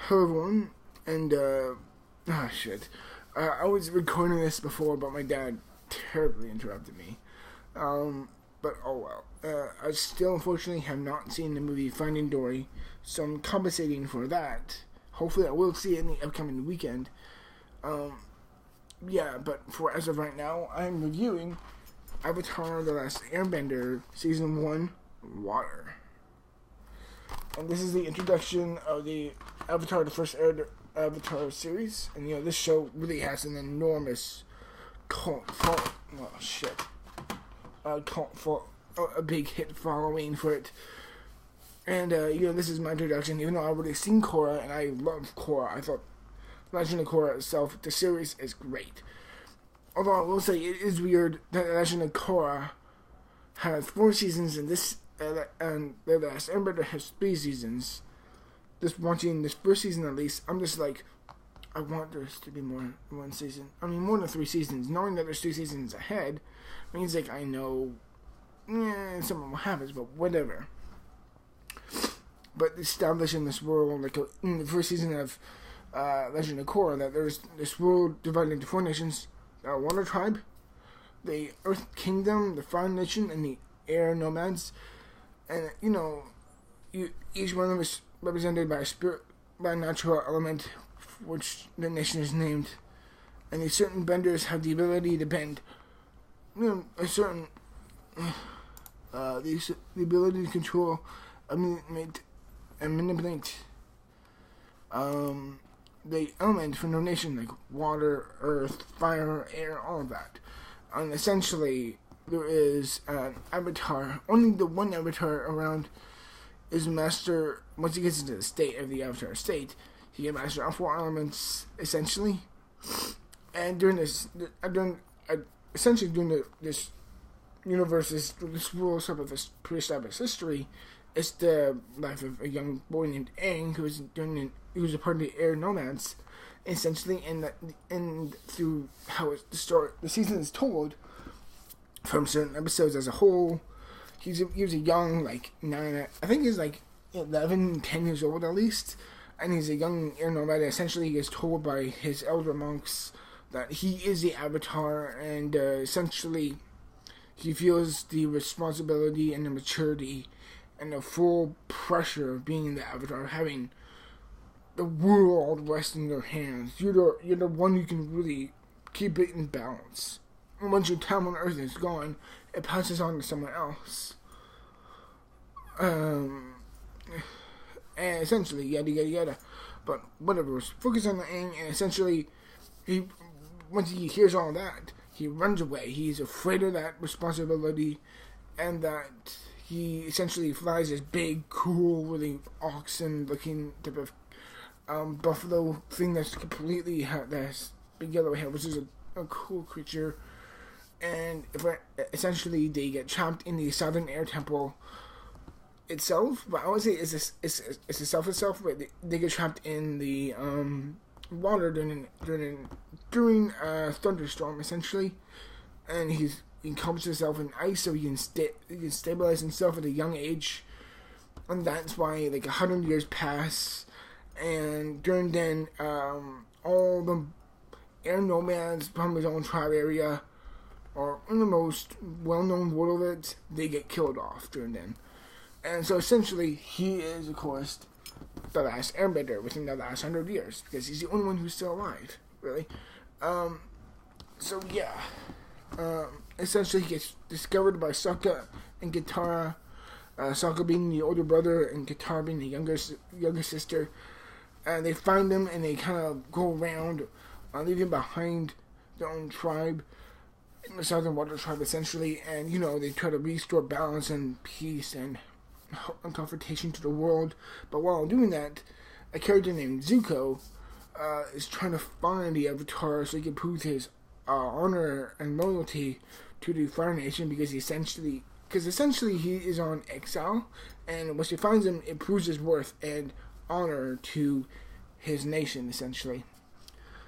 Hello everyone, and shit. I was recording this before, but my dad terribly interrupted me. But oh well. I still unfortunately have not seen the movie Finding Dory, so I'm compensating for that. Hopefully I will see it in the upcoming weekend. Yeah, but for as of right now, I'm reviewing Avatar: The Last Airbender, Season 1, Water. And this is the introduction of the Avatar, the first Avatar series. And, this show really has an enormous a big hit following for it. And, this is my introduction. Even though I've already seen Korra, and I love Korra, I thought Legend of Korra itself, the series is great. Although I will say it is weird that Legend of Korra has 4 seasons, and and The Last Airbender has 3 seasons. Just watching this first season at least, I'm just like, I want there to be more than 1 season. I mean, more than 3 seasons. Knowing that there's 2 seasons ahead means like I know, something will happen, but whatever. But establishing this world, like in the first season of Legend of Korra, that there's this world divided into 4 nations: the Water Tribe, the Earth Kingdom, the Fire Nation, and the Air Nomads. And each one of them is represented by a natural element, which the nation is named. And these certain benders have the ability to bend, the ability to control, manipulate the element from their nation, like water, earth, fire, air, all of that. And essentially, there is an avatar. Only the one avatar around is master. Once he gets into the state of the avatar state, he can master all 4 elements essentially. And during this universe's, this world's sort of this pre-established history, it's the life of a young boy named Aang who was a part of the Air Nomads, essentially, and through how the season is told. From certain episodes as a whole, he was a young, 9, I think he's 11, 10 years old at least, and he's a young air nomad. Essentially, he is told by his elder monks that he is the Avatar, and essentially, he feels the responsibility and the maturity and the full pressure of being the Avatar, having the world rest in your hands. You're the one who can really keep it in balance. And once your time on Earth is gone, it passes on to someone else. And essentially, yada yada yada. But whatever, focus on the Aang, and essentially, once he hears all that, he runs away. He's afraid of that responsibility, and that he essentially flies this big, cool, really oxen-looking type of buffalo thing that's completely that's big yellow hair, which is a cool creature. And essentially, they get trapped in the Southern Air Temple itself. But I would say it's itself, but they get trapped in the water during a thunderstorm, essentially. And he covers himself in ice so he can stabilize himself at a young age. And that's why 100 years pass. And during then, all the air nomads from his own tribe area, or in the most well-known world of it, they get killed off during then. And so essentially, he is, of course, the last Airbender within the last 100 years, because he's the only one who's still alive, really. Essentially, he gets discovered by Sokka and Katara, Sokka being the older brother and Katara being the younger sister. And they find him, and they kind of go around, leaving behind their own tribe, in the Southern Water Tribe, essentially, and they try to restore balance and peace and confrontation to the world. But while doing that, a character named Zuko is trying to find the Avatar so he can prove his honor and loyalty to the Fire Nation, because essentially he is on exile, and once he finds him, it proves his worth and honor to his nation, essentially.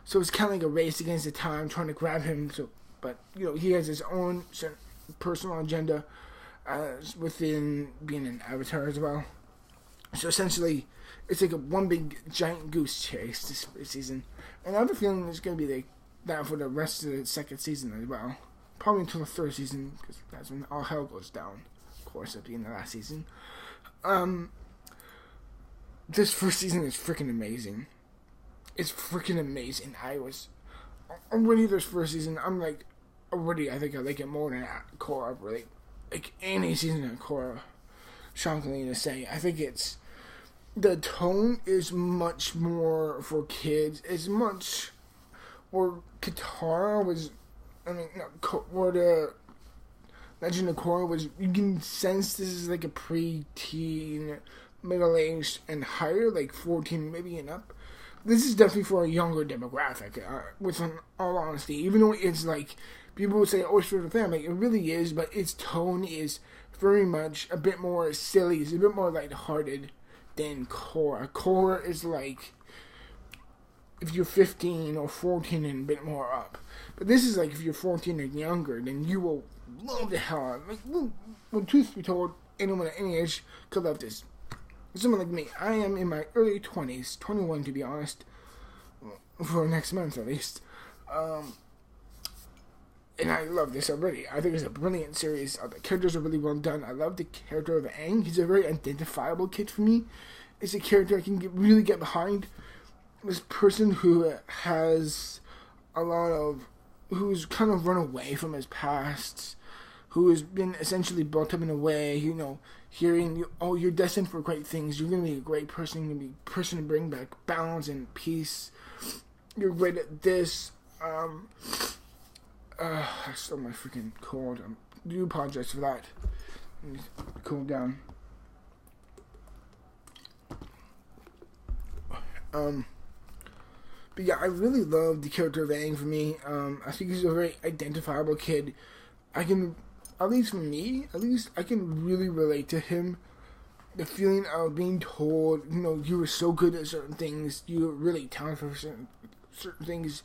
So it's kind of like a race against the time, trying to grab him. But he has his own personal agenda within being an Avatar as well. So essentially, it's like one big giant goose chase this season. And I have a feeling it's going to be like that for the rest of the second season as well. Probably until the third season, because that's when all hell goes down, of course, at the end of last season. This first season is freaking amazing. It's freaking amazing. Already this first season, I'm like, already I think I like it more than Korra, really. Like any season of Korra, shockingly to say. I think the tone is much more for kids. It's much, where Katara was, where the Legend of Korra was, you can sense this is like a pre-teen, middle-aged, and higher, like 14 maybe and up. This is definitely for a younger demographic, with all honesty. Even though it's like, people would say, oh, it's for the family. It really is, but its tone is very much a bit more silly. It's a bit more lighthearted than Korra. Korra is like, if you're 15 or 14 and a bit more up. But this is like, if you're 14 and younger, then you will love the hell out of it. Like, well, truth be told, anyone at any age could love this. Someone like me, I am in my early 20s, 21 to be honest, for next month at least. And I love this already. I think it's a brilliant series. The characters are really well done. I love the character of Aang. He's a very identifiable kid for me. It's a character I can really get behind. This person who has who's kind of run away from his past, who has been essentially brought up in a way, hearing, oh, you're destined for great things, you're going to be a great person, you're going to be a person to bring back balance and peace, you're great at this. I still my freaking cold. I do apologize for that. Let me cool down. But yeah, I really love the character of Aang for me. I think he's a very identifiable kid. At least for me, I can really relate to him. The feeling of being told, you were so good at certain things, you were really talented for certain things.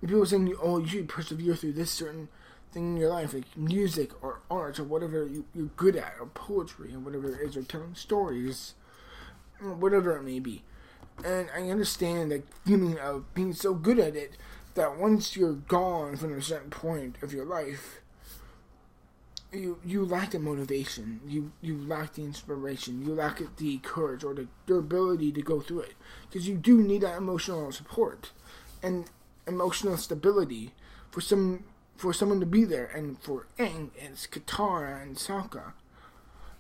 And people saying, oh, you should persevere through this certain thing in your life, like music or art or whatever you're good at, or poetry or whatever it is, or telling stories, whatever it may be. And I understand that feeling of being so good at it that once you're gone from a certain point of your life, you lack the motivation, you lack the inspiration, you lack the courage or the ability to go through it. Because you do need that emotional support and emotional stability for someone to be there. And for Aang, it's Katara and Sokka.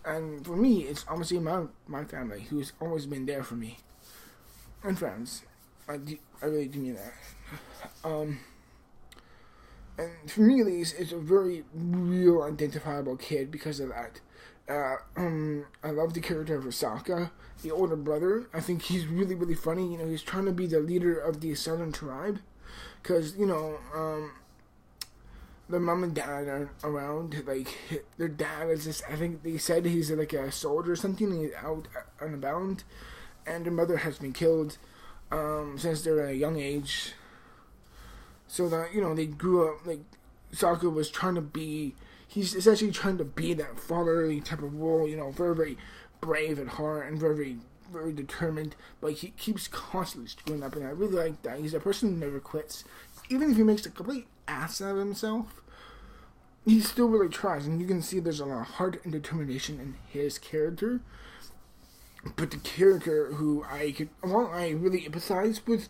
And for me, it's honestly my family who's always been there for me. And friends. I really do mean that. And for me, at least, it's a very real identifiable kid because of that. I love the character of Sokka, the older brother. I think he's really, really funny. He's trying to be the leader of the southern tribe. Because, the mom and dad aren't around. Like, their dad is just, I think they said he's like a soldier or something. He's out and about. And their mother has been killed since they're at a young age. So that, they grew up, like, Sokka was he's essentially trying to be that fatherly type of role, very, very brave at heart and very, very determined, but he keeps constantly screwing up, and I really like that. He's a person who never quits. Even if he makes a complete ass out of himself, he still really tries, and you can see there's a lot of heart and determination in his character. But the character who I really empathize with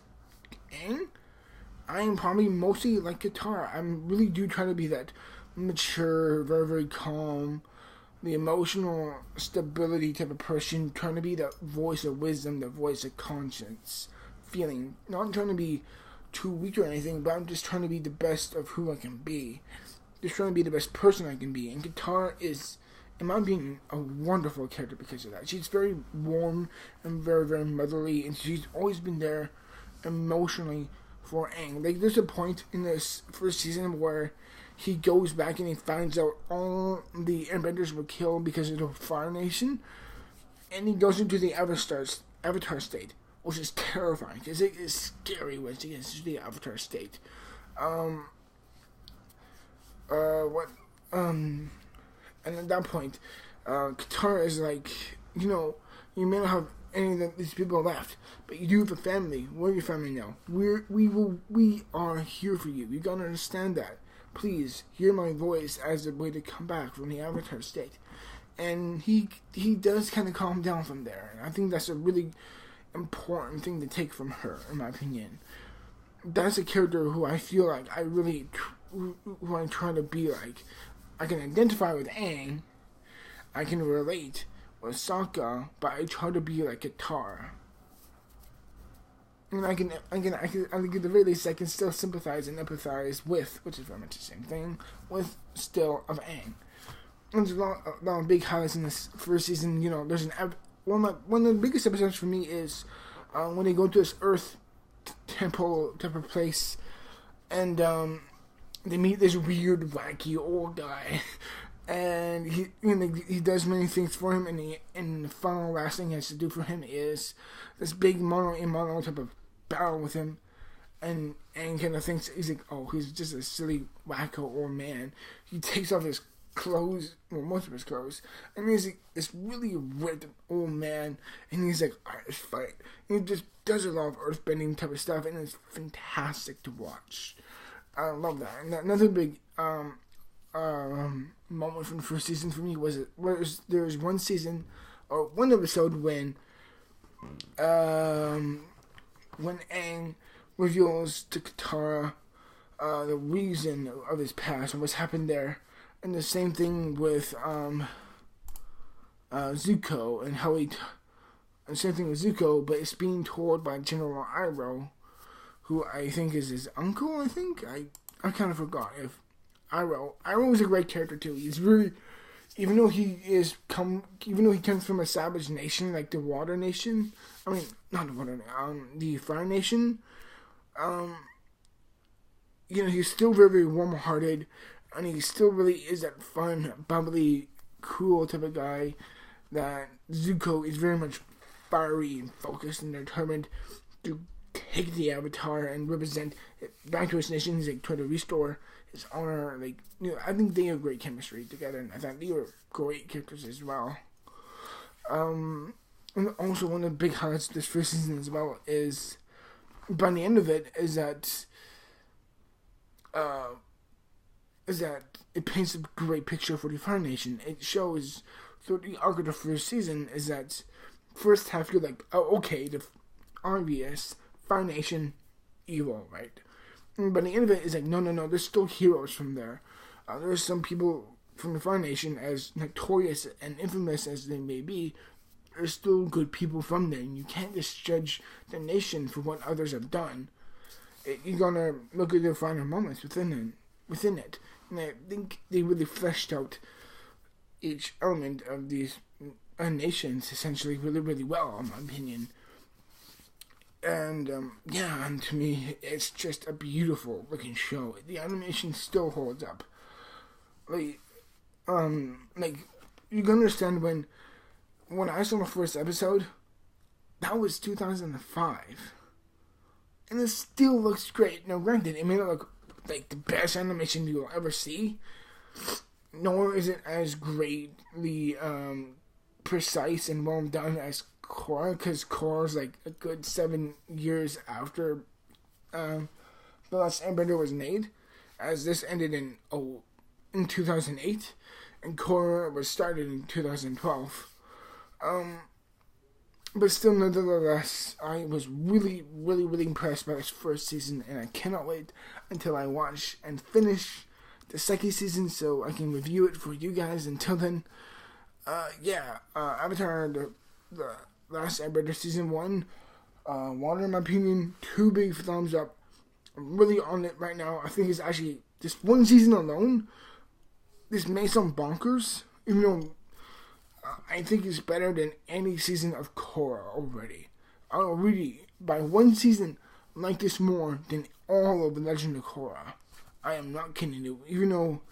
Aang, I am probably mostly like Katara. I really do try to be that mature, very, very calm, the emotional stability type of person, trying to be the voice of wisdom, the voice of conscience, feeling. Not trying to be too weak or anything, but I'm just trying to be the best of who I can be. Just trying to be the best person I can be. And Katara is, in my opinion, a wonderful character because of that. She's very warm and very, very motherly, and she's always been there emotionally for Aang. Like, there's a point in this first season where he goes back and he finds out all the Airbenders were killed because of the Fire Nation, and he goes into the Avatar state, which is terrifying because it is scary when he gets to the Avatar state. And at that point, Katara is like, you may not have any of these people left. But you do have a family. We're your family now. We are here for you. You gotta understand that. Please hear my voice as a way to come back from the Avatar state. And he does kind of calm down from there. And I think that's a really important thing to take from her, in my opinion. That's a character who I feel like who I try to be like. I can identify with Aang. I can relate with Sokka, but I try to be like Katara. And I can at the very least, I can still sympathize and empathize with, which is very much the same thing, with still of Aang. And there's a lot of big highlights in this first season. You know, there's one of the biggest episodes for me is when they go to this Earth temple type of place, and they meet this weird, wacky old guy. And he does many things for him, and the final last thing he has to do for him is this big mono type of battle with him, and kind of thinks he's like, oh, he's just a silly wacko old man. He takes off his clothes, well, most of his clothes, and he's like this really ripped old man, and he's like, alright, let's fight. And he just does a lot of earthbending type of stuff, and it's fantastic to watch. I love that. And another big moment from the first season for me was there was one season or one episode when Aang reveals to Katara the reason of his past and what's happened there, and the same thing with Zuko and how and same thing with Zuko, but it's being told by General Iroh, who I think is his uncle. I kind of forgot if Iroh was a great character too. He's really, even though he comes from a savage nation like the Water Nation. I mean, not the Water, the Fire Nation. He's still very, very warm-hearted, and he still really is that fun, bubbly, cool type of guy. That Zuko is very much fiery and focused and determined to take the Avatar and represent it back to his nation. He's like trying to restore his honor. I think they have great chemistry together, and I thought they were great characters as well. And also one of the big highlights of this first season as well is, by the end of it, is that it paints a great picture for the Fire Nation. It shows, so the arc of the first season is that first half you're like, oh, okay, the obvious Fire Nation evil, right? And by the end of it is like, no, there's still heroes from there. There's some people from the Fire Nation, as notorious and infamous as they may be, there's still good people from there, and you can't just judge the nation for what others have done. You're gonna look at their finer moments within it. And I think they really fleshed out each element of these nations essentially really, really well, in my opinion. And and to me, it's just a beautiful looking show. The animation still holds up. You can understand when I saw the first episode, that was 2005. And it still looks great. Now, granted, it may not look like the best animation you'll ever see, nor is it as greatly precise and well done as Korra, because Korra's like a good 7 years after The Last Airbender was made, as this ended in 2008, and Korra was started in 2012. But still, nonetheless, I was really, really, really impressed by this first season, and I cannot wait until I watch and finish the second season so I can review it for you guys. Until then, Avatar, the Last Airbender Season 1, Water, in my opinion, 2 big thumbs up. I'm really on it right now. I think it's actually, this one season alone, this may sound bonkers, even though I think it's better than any season of Korra already. I really, by one season, like this more than all of The Legend of Korra. I am not kidding you. Even though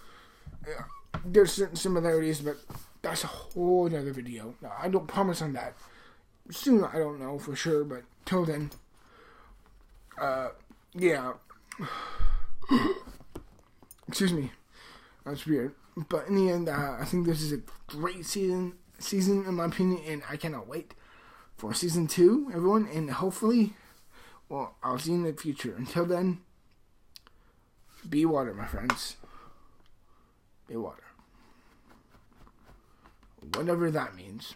there's certain similarities, but that's a whole other video. Now, I don't promise on that. Soon, I don't know for sure, but till then, excuse me. That's weird. But in the end, I think this is a great season in my opinion, and I cannot wait for season 2, everyone, and hopefully, well, I'll see you in the future. Until then, be water, my friends. Be water. Whatever that means.